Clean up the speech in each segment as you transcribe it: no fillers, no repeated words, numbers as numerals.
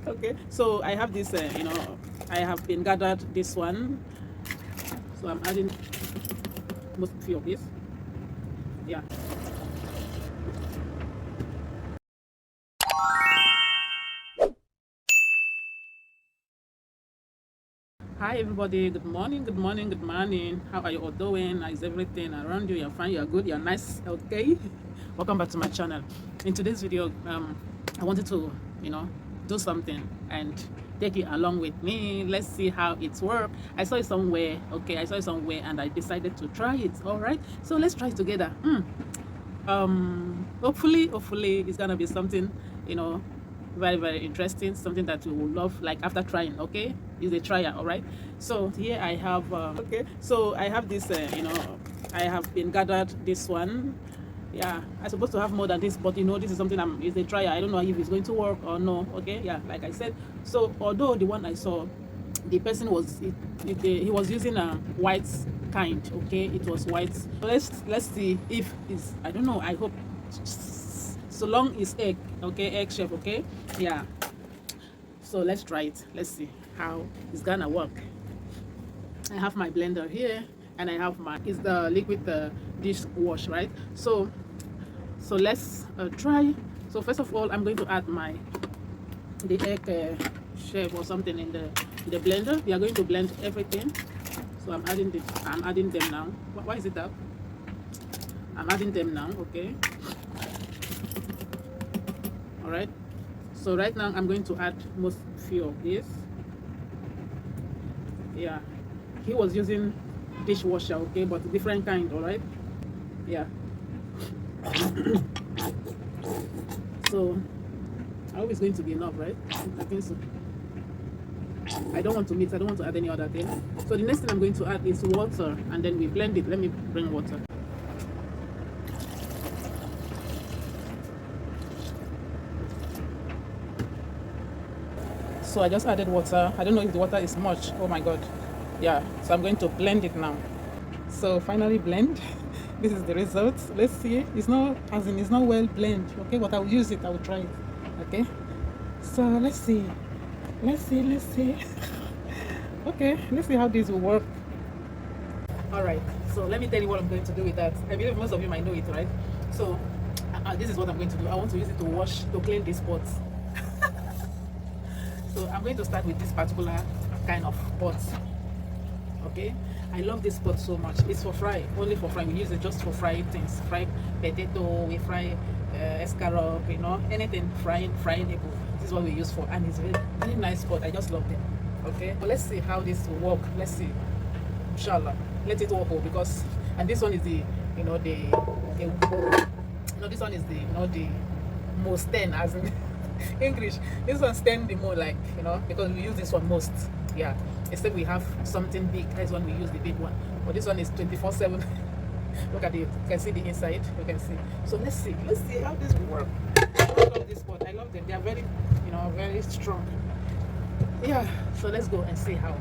Okay, so I have this, I have been gathered this one. So I'm adding most few of this. Yeah. Hi everybody, good morning, good morning, good morning. How are you all doing? How is everything around you? You're fine, you're good, you're nice, okay? Welcome back to my channel. In today's video, I wanted to, do something and take it along with me. Let's see how it's work. I saw it somewhere, okay? I saw it somewhere and I decided to try it, all right? So let's try it together. Hopefully it's gonna be something, you know very very interesting, something that you will love, like after trying. Okay, is a trial, all right? So here I have, okay, so I have this, I have been gathered this one. Yeah, I'm supposed to have more than this, but this is something, is a trial. I don't know if it's going to work or no. Okay, yeah, like I said. So although the one I saw, the person was, he was using a white kind. Okay, it was white. So let's see if it's, I don't know, I hope, so long is egg. Okay, egg shape. Okay, yeah. So let's try it. Let's see how it's gonna work. I have my blender here, and I have my, is the liquid dish wash, right? So let's try. So first of all, I'm going to add the egg shape or something in the blender. We are going to blend everything. So I'm adding them now. Why is it up? I'm adding them now. Okay, all right. So right now I'm going to add most few of this. Yeah, he was using dishwasher, okay, but different kind, all right? Yeah. So I hope it's going to be enough, right? I think so. I don't want to mix, I don't want to add any other thing. So the next thing I'm going to add is water, and then we blend it. Let me bring water. So I just added water. I don't know if the water is much. Oh my god. Yeah, so I'm going to blend it now. So finally blend. This is the result. Let's see. It's not, as in, it's not well blend. Okay, but I'll use it. I will try it. Okay. So let's see. Let's see. Okay, let's see how this will work. All right. So let me tell you what I'm going to do with that. I believe most of you might know it, right? So this is what I'm going to do. I want to use it to clean these pots. So I'm going to start with this particular kind of pot. Okay, I love this pot so much. It's for fry, only for fry. We use it just for frying things. Fry potato, we fry escargot, anything frying able. This is what we use for, and it's very, very nice pot. I just love it. Okay, but let's see how this will work. Let's see. Inshallah, let it work, because, and this one is the, this one is the, the most 10, as in English. This one stand the more, like, because we use this one most. Yeah, except we have something big. That's when we use the big one. But this one is 24/7. Look at it. You can see the inside. You can see. So let's see how this will work. I love this pot. I love them. They are very, very strong. Yeah. So let's go and see how.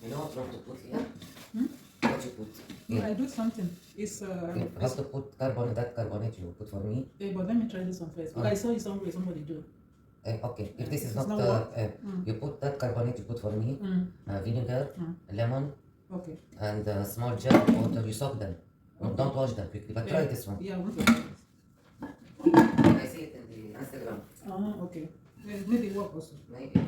You know what you want to put here? What you put? Yeah. I do something. It's You have to put that carbonate you put for me. but let me try this one first. I saw it somewhere, somebody do. Okay, if this is It's not, not you put that carbonate you put for me, vinegar, lemon, Okay. and a small jar of water. You soak them. Okay. Don't wash them quickly, but try this one. Yeah, I want to try this. I see it in the Instagram. Okay. Maybe it work also. Maybe.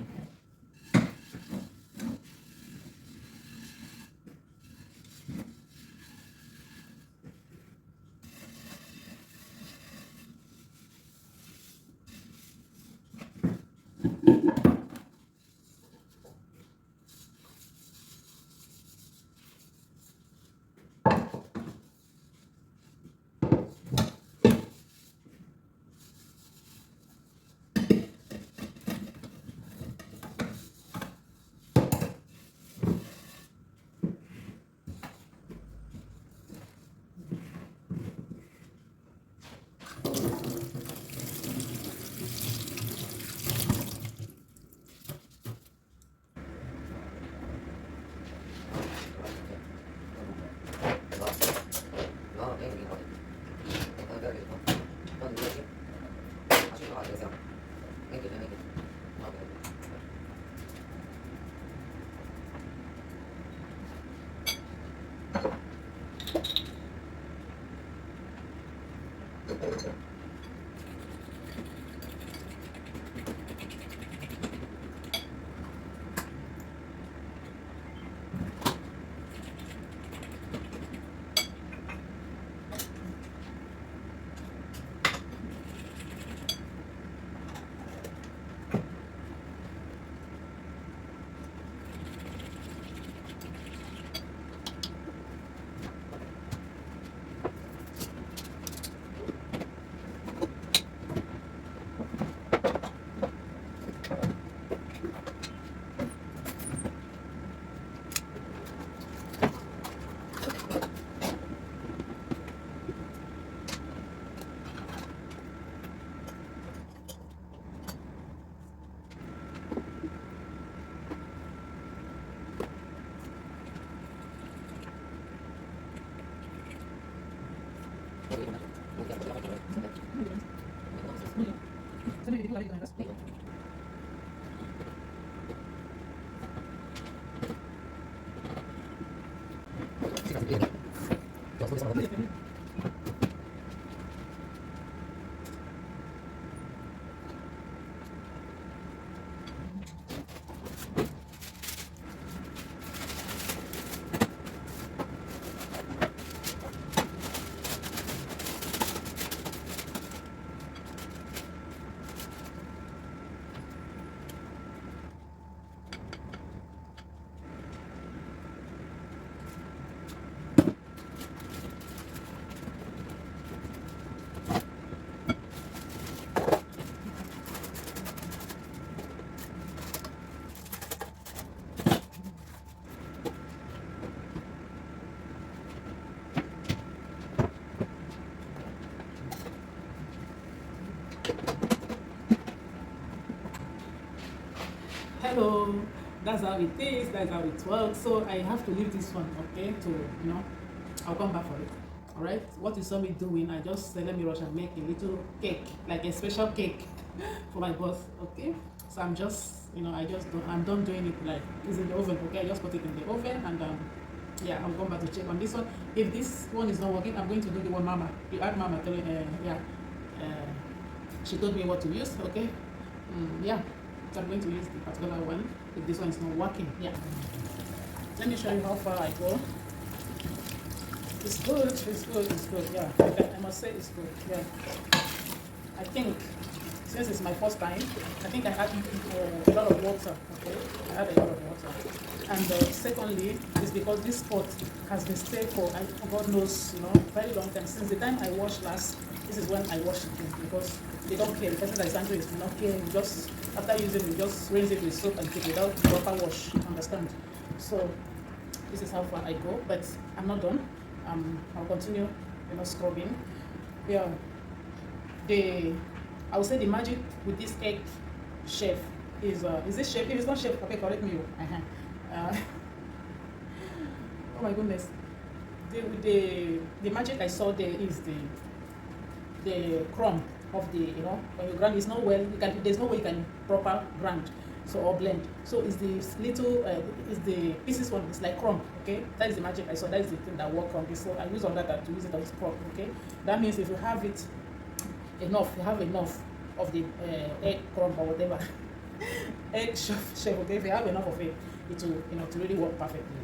Hello, that's how it is, that's how it works. So I have to leave this one, okay, to I'll come back for it. All right, what you saw me doing, I just said let me rush and make a little cake, like a special cake for my boss. Okay, so I'm just I'm done doing it, like it's in the oven. Okay, I just put it in the oven, and yeah, I'll come back to check on this one. If this one is not working, I'm going to do the one mama, you add mama telling she told me what to use. Okay, yeah, so I'm going to use the particular one if this one is not working. Yeah, let me show you how far I go. It's good, it's good, it's good. Yeah, I must say it's good. Yeah, I think since it's my first time, I think I had a lot of water. Okay, I had a lot of water. And secondly, it's because this pot has been stayed for God knows, very long time. Since the time I washed last, this is when I wash it because they don't care. The person that is angry is not caring. Just after using it, just rinse it with soap and keep it without proper wash. Understand? So this is how far I go, but I'm not done. I'll continue, scrubbing. Yeah, I would say the magic with this egg chef is this chef? If it's not chef, okay, correct me. Oh my goodness, the magic I saw there is the crumb of the when you grind. It's not well. There's no way you can proper grind. So or blend. So it's the little is the pieces one. It's like crumb. Okay, that is the magic I saw. That is the thing that worked on this. So I use on that to use it as crumb. Okay, that means if you have it enough, you have enough of the egg crumb or whatever egg chef. Okay, if you have enough of it, it will to really work perfectly.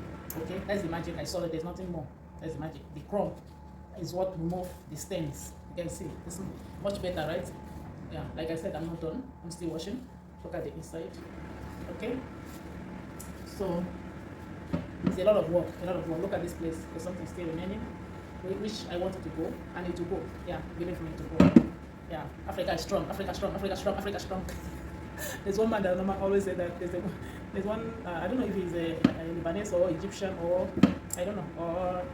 Okay, that's the magic I saw. There's nothing more. That's the magic. The crumb is what remove the stains. You can see it's much better, right? Yeah, like I said, I'm not done. I'm still washing. Look at the inside. Okay, so it's a lot of work. Look at this place. There's something still remaining, which I wanted to go. I need to go. Yeah, believe me, to go. Yeah, Africa is strong. Africa strong. Africa strong. Africa strong. There's one man that always say that. There's one. I don't know if he's a Lebanese or Egyptian or I don't know or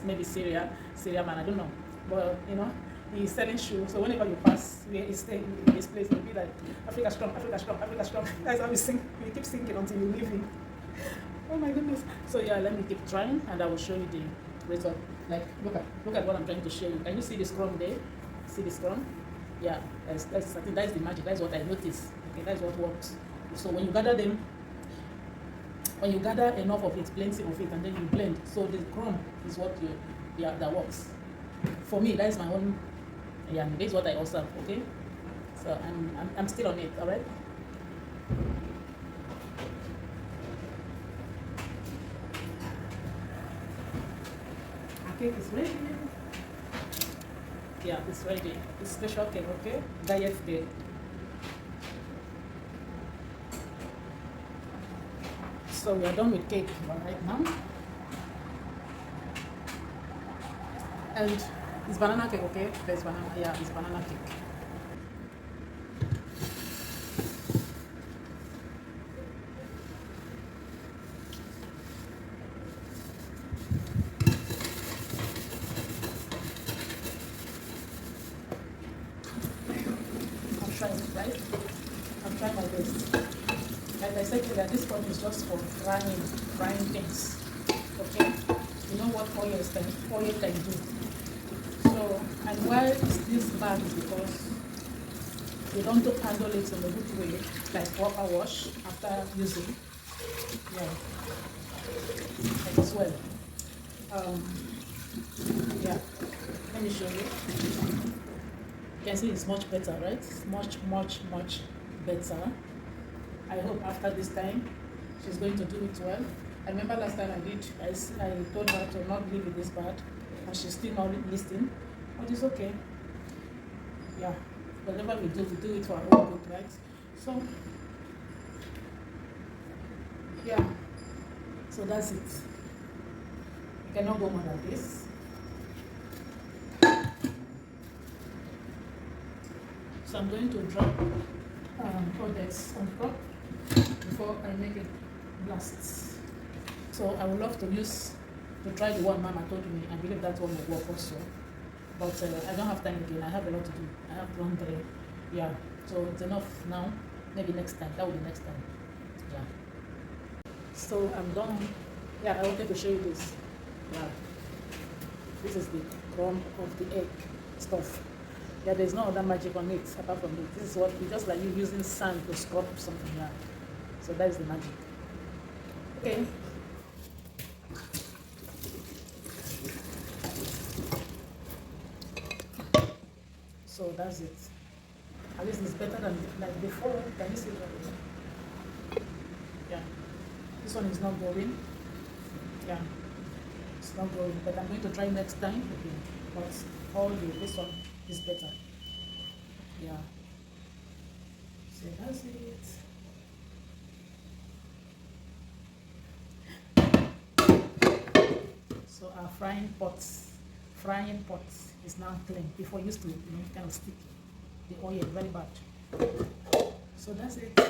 maybe Syria man. I don't know, but he's selling shoes. So whenever you pass, he's staying in this place. He'll be like, Africa strong, Africa strong, Africa strong. That's how we sing. We keep singing until you leave him. Oh my goodness. So yeah, let me keep trying, and I will show you the result. Like look at what I'm trying to show you. Can you see the scrum there? See the scrum? Yeah, that's I think that's the magic. That's what I noticed. Okay, that's what works. So when you gather them, when you gather enough of it, plenty of it, and then you blend, so the crumb is what you, yeah, that works. For me, that is my own, yeah, this is what I observe. Okay, so I'm still on it. All right. Our cake is ready. Yeah, it's ready. It's special cake. Okay, diet day. So we are done with cake right now. And it's banana cake, okay? There's banana, yeah, it's banana cake. I'm trying, right? I'm trying my best. Like I said to you, that this pot is just for frying things. Okay? You know what oil can do. So, and why is this bad is because you don't handle it in a good way, like proper wash after using. Yeah. Like as well. Yeah. Let me show you. You can see it's much better, right? It's much better. I hope after this time she's going to do it well. I remember last time I told her to not leave it this bad, and she's still not listening. But it's okay. Yeah, whatever we do it for our own good, right? So, yeah, so that's it. You cannot go more than this. So I'm going to drop products on top before I make it blast. So I would love to try the one Mama told me. I believe that one will work also. But I don't have time again. I have a lot to do. I have laundry. Yeah. So it's enough now. Maybe next time. That will be next time. Yeah. So I'm done. Yeah, I wanted to show you this. Yeah. This is the crumb of the egg stuff. Yeah, there's no other magic on it apart from it. This is what we just like you using sand to scrub something. Yeah. So that is the magic. Okay. So that's it. At least it's better than like before. Can you see that? Yeah. This one is not going. Yeah. It's not going. But I'm going to try next time again. But this one is better. Yeah. So that's it. So our frying pot is now clean. Before it used to, kind of sticky. The oil very bad. So that's it.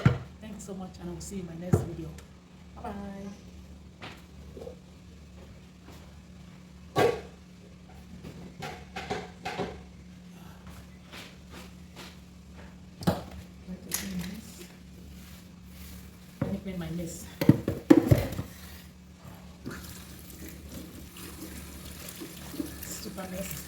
Thanks so much, and I will see you in my next video. Bye bye. Let me clean my mess. Super mess.